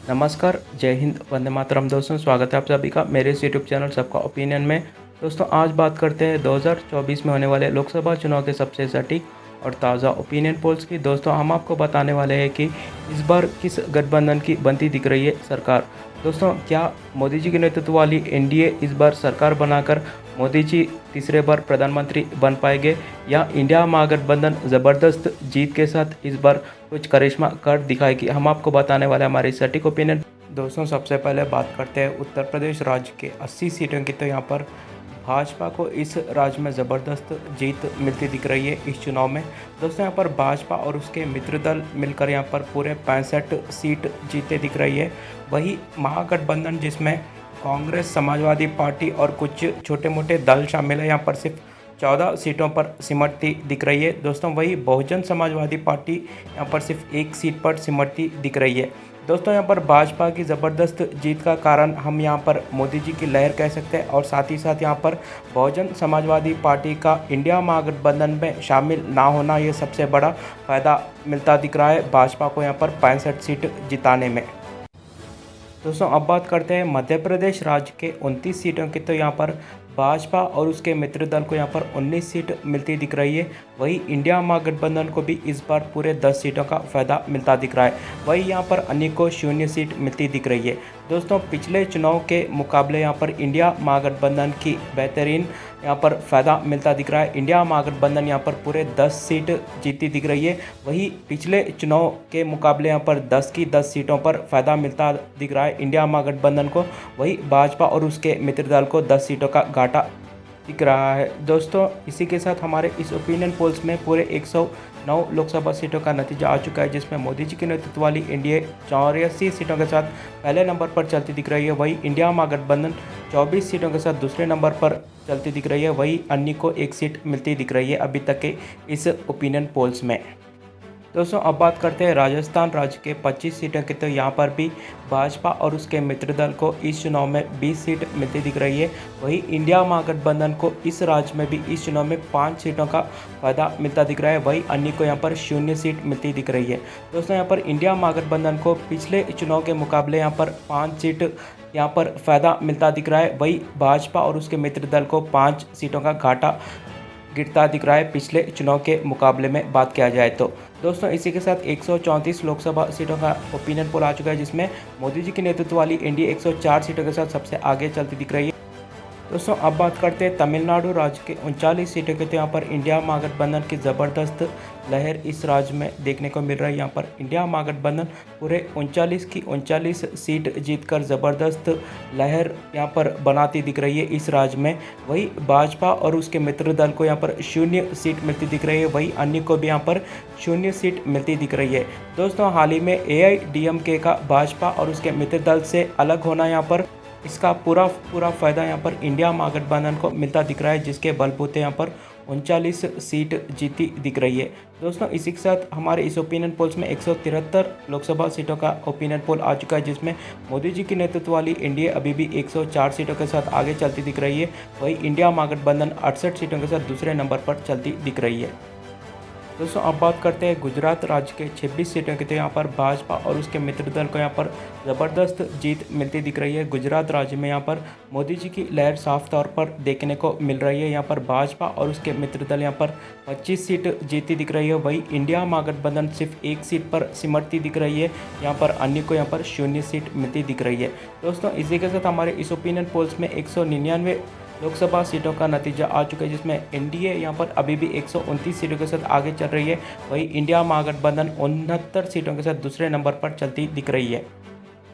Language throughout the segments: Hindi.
नमस्कार, जय हिंद, वंदे मातरम दोस्तों। स्वागत है आप सभी का मेरे इस यूट्यूब चैनल सबका ओपिनियन में। दोस्तों आज बात करते हैं 2024 में होने वाले लोकसभा चुनाव के सबसे सटीक और ताज़ा ओपिनियन पोल्स की। दोस्तों हम आपको बताने वाले हैं कि इस बार किस गठबंधन की बनती दिख रही है सरकार। दोस्तों क्या मोदी जी के नेतृत्व वाली एनडीए इस बार सरकार बनाकर मोदी जी तीसरे बार प्रधानमंत्री बन पाएंगे, या इंडिया महागठबंधन ज़बरदस्त जीत के साथ इस बार कुछ करिश्मा कर दिखाएगी। हम आपको बताने वाले हमारे सटीक ओपिनियन। दोस्तों सबसे पहले बात करते हैं उत्तर प्रदेश राज्य के 80 सीटों की। तो यहाँ पर भाजपा को इस राज्य में ज़बरदस्त जीत मिलती दिख रही है इस चुनाव में। दोस्तों यहाँ पर भाजपा और उसके मित्र दल मिलकर यहाँ पर पूरे 65 सीट जीते दिख रही है। वही महागठबंधन जिसमें कांग्रेस, समाजवादी पार्टी और कुछ छोटे मोटे दल शामिल है, यहाँ पर सिर्फ 14 सीटों पर सिमटती दिख रही है। दोस्तों वही बहुजन समाजवादी पार्टी यहाँ पर सिर्फ एक सीट पर सिमटती दिख रही है। दोस्तों यहाँ पर भाजपा की ज़बरदस्त जीत का कारण हम यहाँ पर मोदी जी की लहर कह सकते हैं, और साथ ही साथ यहाँ पर बहुजन समाजवादी पार्टी का इंडिया महागठबंधन में शामिल ना होना, ये सबसे बड़ा फ़ायदा मिलता दिख रहा है भाजपा को यहाँ पर 65 सीट जिताने में। दोस्तों अब बात करते हैं मध्य प्रदेश राज्य के 29 सीटों की। तो यहाँ पर भाजपा और उसके मित्र दल को यहाँ पर 19 सीट मिलती दिख रही है। वही इंडिया महागठबंधन को भी इस बार पूरे 10 सीटों का फ़ायदा मिलता दिख रहा है। वही यहाँ पर अन्य को 0 सीट मिलती दिख रही है। दोस्तों पिछले चुनाव के मुकाबले यहाँ पर इंडिया महागठबंधन की बेहतरीन यहाँ पर फ़ायदा मिलता दिख रहा है। इंडिया महागठबंधन यहाँ पर पूरे 10 सीट जीती दिख रही है। वही पिछले चुनाव के मुकाबले यहाँ पर 10 की 10 सीटों पर फ़ायदा मिलता दिख रहा है इंडिया महागठबंधन को। वही भाजपा और उसके मित्र दल को 10 सीटों का घाटा दिख रहा है। दोस्तों इसी के साथ हमारे इस ओपिनियन पोल्स में पूरे 109 लोकसभा सीटों का नतीजा आ चुका है, जिसमें मोदी जी के नेतृत्व वाली एनडीए 84 सीटों के साथ पहले नंबर पर चलती दिख रही है। वही इंडिया महागठबंधन 24 सीटों के साथ दूसरे नंबर पर चलती दिख रही है। वही अन्य को 1 सीट मिलती दिख रही है अभी तक के इस ओपिनियन पोल्स में। दोस्तों अब बात करते हैं राजस्थान राज्य के 25 सीटों की। तो यहाँ पर भी भाजपा और उसके मित्र दल को इस चुनाव में 20 सीट मिलती दिख रही है। वही इंडिया महागठबंधन को इस राज्य में भी इस चुनाव में 5 सीटों का फ़ायदा मिलता दिख रहा है। वही अन्य को यहाँ पर 0 सीट मिलती दिख रही है। दोस्तों यहाँ पर इंडिया महागठबंधन को पिछले चुनाव के मुकाबले यहाँ पर 5 सीट यहाँ पर फ़ायदा मिलता दिख रहा है। वही भाजपा और उसके मित्र दल को 5 सीटों का घाटा गिरता दिख रहा है पिछले चुनाव के मुकाबले में बात किया जाए तो। दोस्तों इसी के साथ 134 लोकसभा सीटों का ओपिनियन पोल आ चुका है, जिसमें मोदी जी के नेतृत्व वाली एनडीए 104 सीटों के साथ सबसे आगे चलती दिख रही है। दोस्तों अब बात करते हैं तमिलनाडु राज्य के 39 सीटों के। तो यहाँ पर इंडिया महागठबंधन की ज़बरदस्त लहर इस राज्य में देखने को मिल रहा है। यहाँ पर इंडिया महागठबंधन पूरे 39 की 39 सीट जीतकर ज़बरदस्त लहर यहाँ पर बनाती दिख रही है इस राज्य में। वही भाजपा और उसके मित्र दल को यहाँ पर 0 सीट मिलती दिख रही है। वही अन्य को भी यहाँ पर 0 सीट मिलती दिख रही है। दोस्तों हाल ही में एआईडीएमके का भाजपा और उसके मित्र दल से अलग होना, यहाँ पर इसका पूरा फ़ायदा यहाँ पर इंडिया महागठबंधन को मिलता दिख रहा है, जिसके बलबूते यहाँ पर 39 सीट जीती दिख रही है। दोस्तों इसी के साथ हमारे इस ओपिनियन पोल्स में 173 लोकसभा सीटों का ओपिनियन पोल आ चुका है, जिसमें मोदी जी की नेतृत्व वाली एनडीए अभी भी 104 सीटों के साथ आगे चलती दिख रही है। वही इंडिया महागठबंधन 68 सीटों के साथ दूसरे नंबर पर चलती दिख रही है। दोस्तों अब बात करते हैं गुजरात राज्य के 26 सीटों की। तो यहाँ पर भाजपा और उसके मित्र दल को यहाँ पर ज़बरदस्त जीत मिलती दिख रही है। गुजरात राज्य में यहाँ पर मोदी जी की लहर साफ तौर पर देखने को मिल रही है। यहाँ पर भाजपा और उसके मित्र दल यहाँ पर 25 सीट जीती दिख रही है। वही इंडिया महागठबंधन सिर्फ 1 सीट पर सिमटती दिख रही है। यहाँ पर अन्य को यहाँ पर 0 सीट मिलती दिख रही है। दोस्तों इसी के साथ हमारे इस ओपिनियन पोल्स में 199 लोकसभा सीटों का नतीजा आ चुका है, जिसमें एनडीए यहाँ पर अभी भी 129 सीटों के साथ आगे चल रही है। वही इंडिया महागठबंधन 69 सीटों के साथ दूसरे नंबर पर चलती दिख रही है।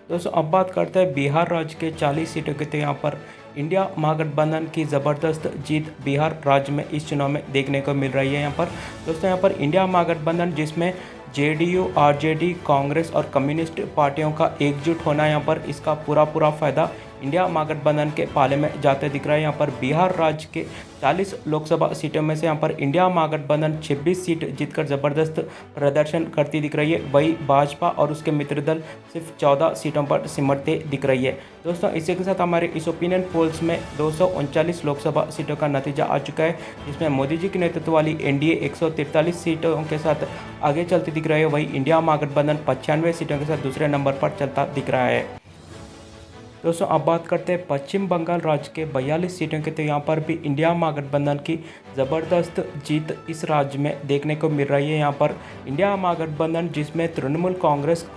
दोस्तों अब बात करते हैं बिहार राज्य के 40 सीटों के। तो यहाँ पर इंडिया महागठबंधन की ज़बरदस्त जीत बिहार राज्य में इस चुनाव में देखने को मिल रही है। यहाँ पर दोस्तों यहाँ पर इंडिया महागठबंधन जिसमें जेडीयू, आरजेडी, कांग्रेस और कम्युनिस्ट पार्टियों का एकजुट होना, यहाँ पर इसका पूरा फ़ायदा इंडिया महागठबंधन के पाले में जाते दिख रहा है। यहाँ पर बिहार राज्य के 40 लोकसभा सीटों में से यहाँ पर इंडिया महागठबंधन 26 सीट जीतकर ज़बरदस्त प्रदर्शन करती दिख रही है। वही भाजपा और उसके मित्र दल सिर्फ 14 सीटों पर सिमटते दिख रही है। दोस्तों, इसी के साथ हमारे इस ओपिनियन पोल्स में 239 लोकसभा सीटों का नतीजा आ चुका है, जिसमें मोदी जी के नेतृत्व वाली एनडीए 143 सीटों के साथ आगे चलती दिख रही है। वही इंडिया महागठबंधन 95 सीटों के साथ दूसरे नंबर पर चलता दिख रहा है। दोस्तों, अब बात करते हैं पश्चिम बंगाल राज्य के 42 सीटों की। तो यहाँ पर भी इंडिया महागठबंधन की ज़बरदस्त जीत इस राज्य में देखने को मिल रही है। यहाँ पर इंडिया महागठबंधन, जिसमें तृणमूल कांग्रेस,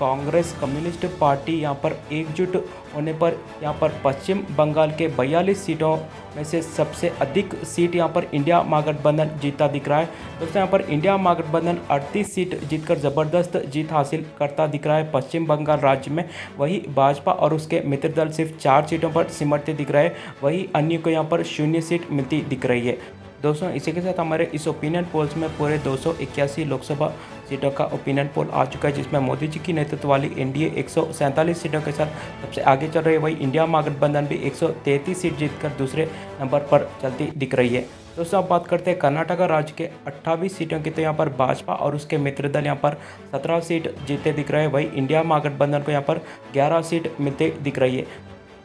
कम्युनिस्ट पार्टी यहाँ पर एकजुट होने पर यहाँ पर पश्चिम बंगाल के 42 सीटों में से सबसे अधिक सीट यहाँ पर इंडिया महागठबंधन जीता दिख रहा है। दोस्तों, यहाँ पर इंडिया महागठबंधन 38 सीट जीतकर ज़बरदस्त जीत हासिल करता दिख रहा है पश्चिम बंगाल राज्य में। वही भाजपा और उसके मित्र दल सिर्फ 4 सीटों पर सिमटते दिख रहा है। वही अन्य को यहाँ पर 0 सीट मिलती दिख रही है। दोस्तों, इसी के साथ हमारे इस ओपिनियन पोल्स में पूरे 281 लोकसभा सीटों का ओपिनियन पोल आ चुका है, जिसमें मोदी जी की नेतृत्व वाली एनडीए 147 सीटों के साथ सबसे आगे चल रही है। वही इंडिया महागठबंधन भी 133 सीट जीतकर दूसरे नंबर पर चलती दिख रही है। दोस्तों, अब बात करते हैं कर्नाटका राज्य के 28 सीटों की। तो यहाँ पर भाजपा और उसके मित्र दल यहाँ पर 17 सीट जीते दिख रहे हैं। वही इंडिया महागठबंधन को यहाँ पर 11 सीट मिलते दिख रही है।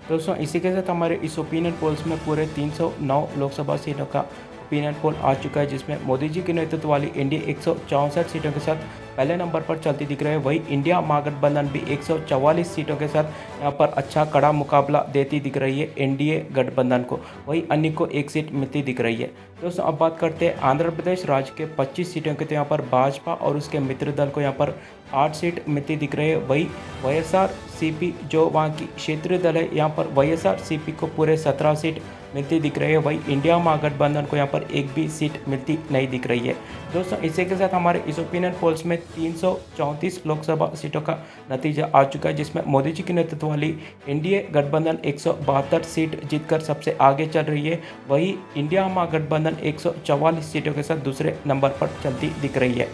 दोस्तों, इसी के साथ हमारे इस ओपिनियन पोल्स में पूरे 309 लोकसभा सीटों का ओपिनियन पोल आ चुका है, जिसमें मोदी जी के नेतृत्व वाली एनडीए 164 सीटों के साथ पहले नंबर पर चलती दिख रही है। वही इंडिया महागठबंधन भी 144 सीटों के साथ यहाँ पर अच्छा कड़ा मुकाबला देती दिख रही है एनडीए गठबंधन को। वही अन्य को 1 सीट मिलती दिख रही है। दोस्तों, अब बात करते हैं आंध्र प्रदेश राज्य के 25 सीटों के। तो यहाँ पर भाजपा और उसके मित्र दल को यहाँ पर 8 सीट मिलती दिख रही है। वही YSRCP जो वहाँ की क्षेत्रीय दल है, यहाँ पर YSRCP को पूरे 17 सीट मिलती दिख रही है। वही इंडिया महागठबंधन को यहाँ पर 1 भी सीट मिलती नहीं दिख रही है। दोस्तों, इसी के साथ हमारे इस ओपिनियन पोल्स में 334 लोकसभा सीटों का नतीजा आ चुका है, जिसमें मोदी जी के नेतृत्व वाली एनडीए गठबंधन 172 सीट जीतकर सबसे आगे चल रही है। वही इंडिया महागठबंधन 144 सीटों के साथ दूसरे नंबर पर चलती दिख रही है।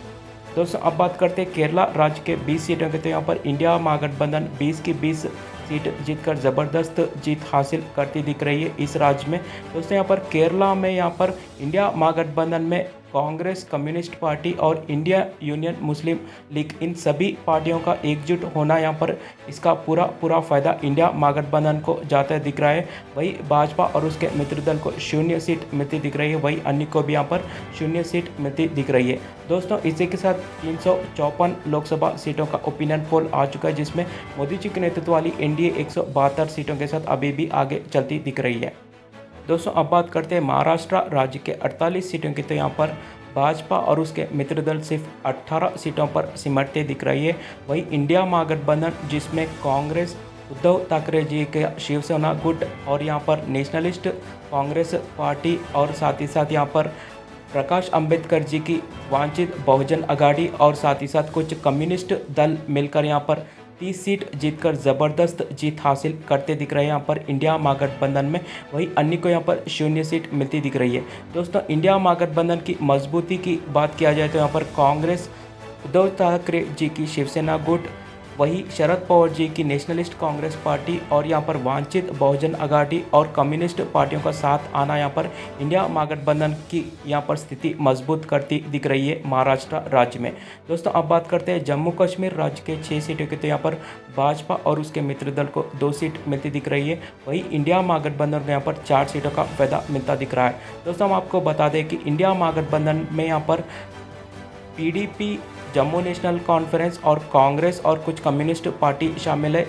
दोस्तों, अब बात करते हैं केरला राज्य के 20 सीटों के। तो यहाँ पर इंडिया महागठबंधन 20 की 20 सीट जीतकर ज़बरदस्त जीत हासिल करती दिख रही है इस राज्य में। दोस्तों, यहाँ पर केरला में यहाँ पर इंडिया महागठबंधन में कांग्रेस, कम्युनिस्ट पार्टी और इंडिया यूनियन मुस्लिम लीग, इन सभी पार्टियों का एकजुट होना यहाँ पर इसका पूरा फ़ायदा इंडिया महागठबंधन को जाता दिख रहा है। वही भाजपा और उसके मित्र दल को 0 सीट मिलती दिख रही है। वही अन्य को भी यहाँ पर 0 सीट मिलती दिख रही है। दोस्तों, इसी के साथ 354 लोकसभा सीटों का ओपिनियन पोल आ चुका है, जिसमें मोदी जी के नेतृत्व वाली एनडीए 172 सीटों के साथ अभी भी आगे चलती दिख रही है। दोस्तों, अब बात करते हैं महाराष्ट्र राज्य के 48 सीटों की। तो यहाँ पर भाजपा और उसके मित्र दल सिर्फ 18 सीटों पर सिमटते दिख रही है। वही इंडिया महागठबंधन, जिसमें कांग्रेस, उद्धव ठाकरे जी के शिवसेना गुट और यहाँ पर नेशनलिस्ट कांग्रेस पार्टी और साथ ही साथ यहाँ पर प्रकाश अंबेडकर जी की वांछित बहुजन अघाड़ी और साथ ही साथ कुछ कम्युनिस्ट दल मिलकर यहाँ पर 30 सीट जीतकर ज़बरदस्त जीत हासिल करते दिख रहे हैं यहाँ पर इंडिया महागठबंधन में। वही अन्य को यहाँ पर 0 सीट मिलती दिख रही है। दोस्तों, इंडिया महागठबंधन की मजबूती की बात किया जाए तो यहाँ पर कांग्रेस, उद्धव ठाकरे जी की शिवसेना गुट, वही शरद पवार जी की नेशनलिस्ट कांग्रेस पार्टी और यहाँ पर वांछित बहुजन अघाड़ी और कम्युनिस्ट पार्टियों का साथ आना यहाँ पर इंडिया महागठबंधन की यहाँ पर स्थिति मजबूत करती दिख रही है महाराष्ट्र राज्य में। दोस्तों, अब बात करते हैं जम्मू कश्मीर राज्य के 6 सीटों की। तो यहाँ पर भाजपा और उसके मित्र दल को 2 सीट मिलती दिख रही है। वही इंडिया महागठबंधन को यहाँ पर 4 सीटों का फायदा मिलता दिख रहा है। दोस्तों, हम आपको बता दें कि इंडिया महागठबंधन में यहाँ पर PDP, जम्मू नेशनल कॉन्फ्रेंस और कांग्रेस और कुछ कम्युनिस्ट पार्टी शामिल है।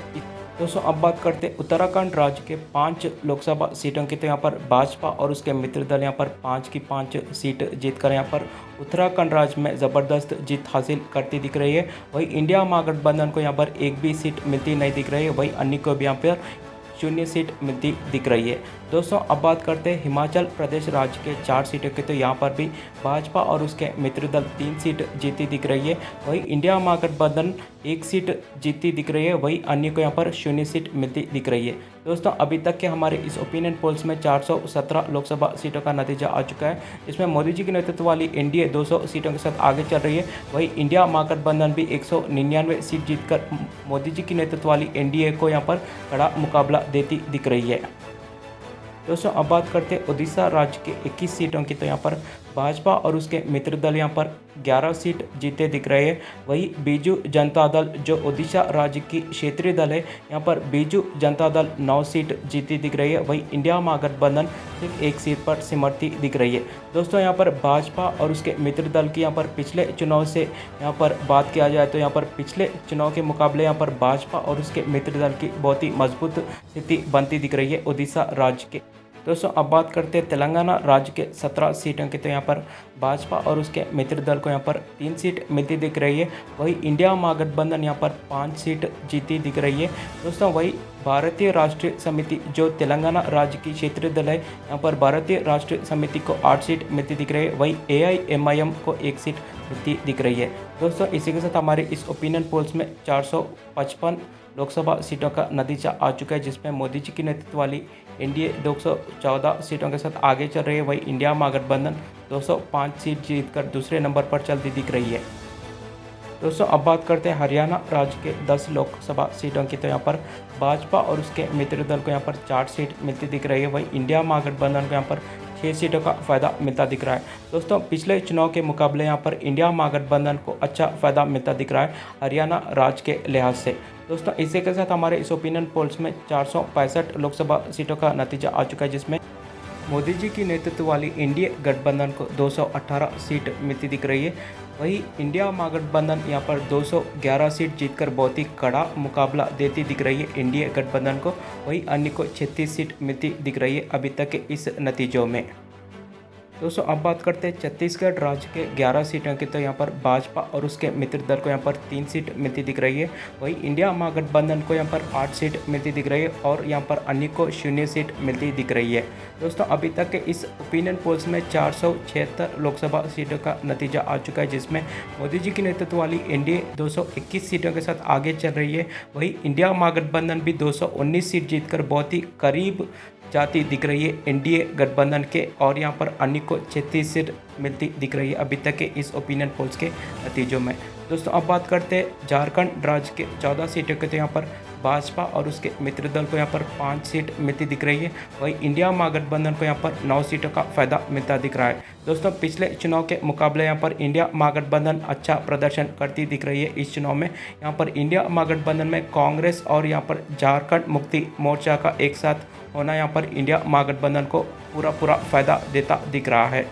दोस्तों, अब बात करते हैं उत्तराखंड राज्य के 5 लोकसभा सीटों की। तो यहाँ पर भाजपा और उसके मित्र दल यहाँ पर 5 की 5 सीट जीतकर यहाँ पर उत्तराखंड राज्य में ज़बरदस्त जीत हासिल करती दिख रही है। वही इंडिया महागठबंधन को यहाँ पर 1 भी सीट मिलती नहीं दिख रही है। वही अन्य को भी यहाँ पर 0 सीट मिलती दिख रही है। दोस्तों, अब बात करते हैं हिमाचल प्रदेश राज्य के 4 सीटों की। तो यहाँ पर भी भाजपा और उसके मित्र दल 3 सीट जीती दिख रही है। वही इंडिया महागठबंधन 1 सीट जीती दिख रही है। वही अन्य को यहाँ पर 0 सीट मिलती दिख रही है। दोस्तों, अभी तक के हमारे इस ओपिनियन पोल्स में 417 लोकसभा सीटों का नतीजा आ चुका है, जिसमें मोदी जी के नेतृत्व वाली एनडीए 200 सीटों के साथ आगे चल रही है। वही इंडिया महागठबंधन भी 199 सीट जीतकर मोदी जी की नेतृत्व वाली एनडीए को यहाँ पर कड़ा मुकाबला देती दिख रही है। दोस्तों अब बात करते हैं उड़ीसा राज्य के 21 सीटों की। तो यहाँ पर भाजपा और उसके मित्र दल यहाँ पर 11 सीट जीते दिख रहे हैं। वही बीजू जनता दल जो उड़ीसा राज्य की क्षेत्रीय दल है, यहाँ पर बीजू जनता दल 9 सीट जीती दिख रही है। वही इंडिया महागठबंधन सिर्फ 1 सीट पर सिमरती दिख रही है। दोस्तों यहाँ पर भाजपा और उसके मित्र दल की यहाँ पर पिछले चुनाव से यहाँ पर बात किया जाए तो यहाँ पर पिछले चुनाव के मुकाबले यहाँ पर भाजपा और उसके मित्र दल की बहुत ही मजबूत स्थिति बनती दिख रही है उड़ीसा राज्य के। दोस्तों अब बात करते हैं तेलंगाना राज्य के 17 सीटों की। तो यहाँ पर भाजपा और उसके मित्र दल को यहाँ पर 3 सीट मिलती दिख रही है। वही इंडिया महागठबंधन यहाँ पर 5 सीट जीती दिख रही है। दोस्तों वही भारतीय राष्ट्रीय समिति जो तेलंगाना राज्य की क्षेत्रीय दल है, यहाँ पर भारतीय राष्ट्रीय समिति को 8 सीट मिलती दिख रही है। वही AIMIM को 1 सीट मिलती दिख रही है। दोस्तों इसी के साथ हमारे इस ओपिनियन पोल्स में 455 लोकसभा सीटों का नतीजा आ चुका है, जिसमें मोदी जी की नेतृत्व वाली एनडीए 214 सीटों के साथ आगे चल रही है। वही इंडिया महागठबंधन 205 सीट जीतकर दूसरे नंबर पर चलती दिख रही है। दोस्तों अब बात करते हैं हरियाणा राज्य के 10 लोकसभा सीटों की। तो यहाँ पर भाजपा और उसके मित्र दल को यहाँ पर 4 सीट मिलती दिख रही है। वही इंडिया महागठबंधन को यहाँ पर 6 सीटों का फ़ायदा मिलता दिख रहा है। दोस्तों पिछले चुनाव के मुकाबले यहाँ पर इंडिया महागठबंधन को अच्छा फ़ायदा मिलता दिख रहा है हरियाणा राज्य के लिहाज से। दोस्तों इसी के साथ हमारे इस ओपिनियन पोल्स में 465 लोकसभा सीटों का नतीजा आ चुका है, जिसमें मोदी जी की नेतृत्व वाली एनडीए गठबंधन को 218 सीट मिलती दिख रही है। वही इंडिया महागठबंधन यहाँ पर 211 सीट जीतकर बहुत ही कड़ा मुकाबला देती दिख रही है एनडीए गठबंधन को। वही अन्य को 36 सीट मिलती दिख रही है अभी तक के इस नतीजों में। दोस्तों अब बात करते हैं छत्तीसगढ़ राज्य के 11 सीटों की। तो यहाँ पर भाजपा और उसके मित्र दल को यहाँ पर 3 सीट मिलती दिख रही है। वही इंडिया महागठबंधन को यहाँ पर 8 सीट मिलती दिख रही है और यहाँ पर अन्य को 0 सीट मिलती दिख रही है। दोस्तों अभी तक के इस ओपिनियन पोल्स में 476 लोकसभा सीटों का नतीजा आ चुका है, जिसमें मोदी जी की नेतृत्व वाली एनडीए 221 सीटों के साथ आगे चल रही है। वही इंडिया महागठबंधन भी 219 सीट जीतकर बहुत ही करीब जाती दिख रही है एनडीए गठबंधन के, और यहाँ पर अन्य को 36 सीट मिलती दिख रही है अभी तक के इस ओपिनियन पोल्स के नतीजों में। दोस्तों अब बात करते हैं झारखंड राज्य के 14 सीटों के। तो यहाँ पर भाजपा और उसके मित्र दल को यहाँ पर 5 सीट मिलती दिख रही है। वही इंडिया महागठबंधन को यहाँ पर 9 सीटों का फ़ायदा मिलता दिख रहा है। दोस्तों पिछले चुनाव के मुकाबले यहाँ पर इंडिया महागठबंधन अच्छा प्रदर्शन करती दिख रही है इस चुनाव में। यहाँ पर इंडिया महागठबंधन में कांग्रेस और यहाँ पर झारखंड मुक्ति मोर्चा का एक साथ होना यहाँ पर इंडिया महागठबंधन को पूरा फ़ायदा देता दिख रहा है।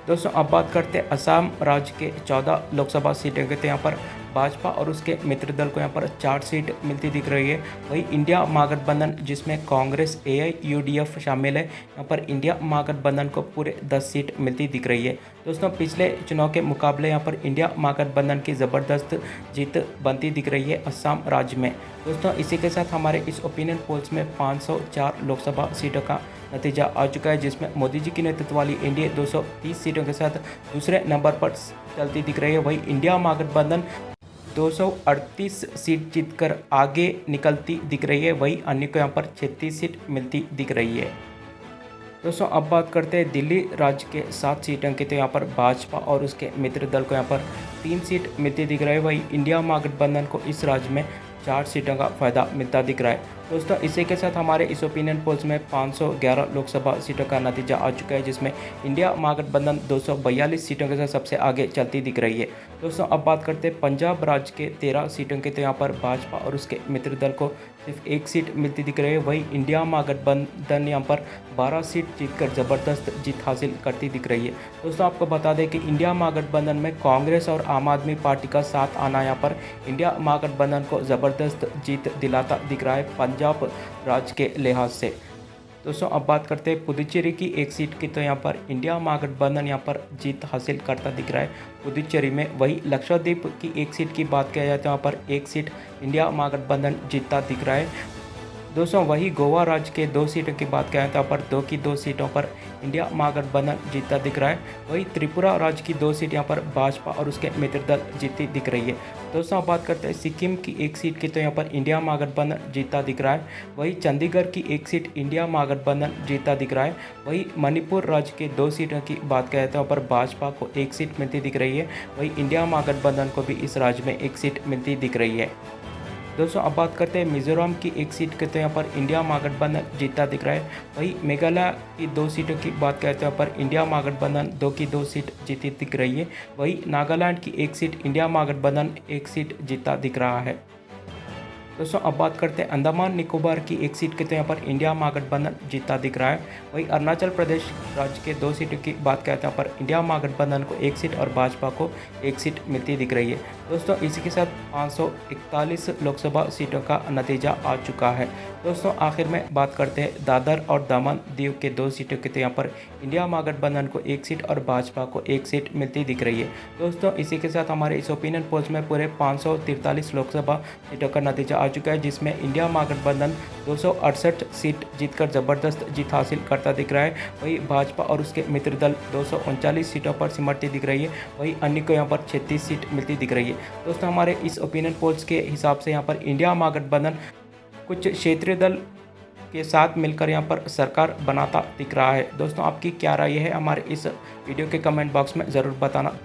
दोस्तों अब बात करते हैं असम राज्य के 14 लोकसभा सीटें के। तो यहाँ पर भाजपा और उसके मित्र दल को यहाँ पर 4 सीट मिलती दिख रही है। वही इंडिया महागठबंधन जिसमें कांग्रेस AIUDF शामिल है, यहाँ पर इंडिया महागठबंधन को पूरे 10 सीट मिलती दिख रही है। दोस्तों पिछले चुनाव के मुकाबले यहाँ पर इंडिया महागठबंधन की ज़बरदस्त जीत बनती दिख रही है असम राज्य में। दोस्तों इसी के साथ हमारे इस ओपिनियन पोल्स में 504 लोकसभा सीटों का नतीजा आ चुका है, जिसमें मोदी जी की नेतृत्व वाली एनडीए 230 सीटों के साथ दूसरे नंबर पर चलती दिख रही है। वही इंडिया महागठबंधन 238 सीट जीतकर आगे निकलती दिख रही है। वही अन्य को यहाँ पर 36 सीट मिलती दिख रही है। दोस्तों अब बात करते हैं दिल्ली राज्य के 7 सीटों की। तो यहाँ पर भाजपा और उसके मित्र दल को यहाँ पर 3 सीट मिलती दिख रही है। वही इंडिया महागठबंधन को इस राज्य में 4 सीटों का फ़ायदा मिलता दिख रहा है। दोस्तों इसी के साथ हमारे इस ओपिनियन पोल्स में 511 लोकसभा सीटों का नतीजा आ चुका है, जिसमें इंडिया महागठबंधन 242 सीटों के साथ सबसे आगे चलती दिख रही है। दोस्तों अब बात करते हैं पंजाब राज्य के 13 सीटों के। तो यहाँ पर भाजपा और उसके मित्र दल को सिर्फ 1 सीट मिलती दिख रही है। वही इंडिया महागठबंधन यहाँ पर 12 सीट जीतकर ज़बरदस्त जीत हासिल करती दिख रही है। दोस्तों आपको बता दें कि इंडिया महागठबंधन में कांग्रेस और आम आदमी पार्टी का साथ आना यहाँ पर इंडिया महागठबंधन को ज़बरदस्त जीत दिलाता दिख रहा है पंजाब राज्य के लिहाज से। दोस्तों अब बात करते हैं पुदुचेरी की 1 सीट की। तो यहाँ पर इंडिया महागठबंधन यहाँ पर जीत हासिल करता दिख रहा है पुदुचेरी में। वही लक्षद्वीप की 1 सीट की बात किया जाए तो यहाँ पर 1 सीट इंडिया महागठबंधन जीतता दिख रहा है। दोस्तों वही गोवा राज्य के 2 सीटों की बात करें तो यहाँ पर 2 की 2 सीटों पर इंडिया महागठबंधन जीतता दिख रहा है। वही त्रिपुरा राज्य की 2 सीट यहाँ पर भाजपा और उसके मित्र दल जीतती दिख रही है। दोस्तों बात करते हैं सिक्किम की 1 सीट की। तो यहाँ पर इंडिया महागठबंधन जीतता दिख रहा है। वही चंडीगढ़ की 1 सीट इंडिया महागठबंधन जीतता दिख रहा है। वही मणिपुर राज्य के 2 सीटों की बात करें तो यहाँ पर भाजपा को 1 सीट मिलती दिख रही है। वही इंडिया महागठबंधन को भी इस राज्य में 1 सीट मिलती दिख रही है। दोस्तों अब बात करते हैं मिजोरम की एक सीट के, तो यहाँ पर इंडिया महागठबंधन जीतता दिख रहा है। वही मेघालय की 2 सीटों की बात करते हैं, यहाँ पर इंडिया महागठबंधन 2 की 2 सीट जीती दिख रही है। वही नागालैंड की 1 सीट इंडिया महागठबंधन 1 सीट जीता दिख रहा है। दोस्तों अब बात करते हैं अंडमान निकोबार की 1 सीट के, तो यहाँ पर इंडिया महागठबंधन जीतता दिख रहा है। वहीं अरुणाचल प्रदेश राज्य के 2 सीटों की बात करते हैं, यहाँ पर इंडिया महागठबंधन को 1 सीट और भाजपा को 1 सीट मिलती दिख रही है। दोस्तों इसी के साथ 541 लोकसभा सीटों का नतीजा आ चुका है। दोस्तों आखिर में बात करते हैं दादर और दमन दीव के 2 सीटों के, तो यहाँ पर इंडिया महागठबंधन को 1 सीट और भाजपा को 1 सीट मिलती दिख रही है। दोस्तों इसी के साथ हमारे इस ओपिनियन पोल्स में पूरे 543 लोकसभा सीटों का नतीजा आ चुका है, जिसमें इंडिया महागठबंधन 268 सीट जीतकर ज़बरदस्त जीत हासिल करता दिख रहा है। वहीं भाजपा और उसके मित्र दल 239 सीटों पर सिमटती दिख रही है। वहीं अन्य को यहाँ पर 36 सीट मिलती दिख रही है। दोस्तों हमारे इस ओपिनियन पोल्स के हिसाब से यहाँ पर इंडिया महागठबंधन कुछ क्षेत्रीय दल के साथ मिलकर यहाँ पर सरकार बनाता दिख रहा है। दोस्तों आपकी क्या राय है, हमारे इस वीडियो के कमेंट बॉक्स में ज़रूर बताना।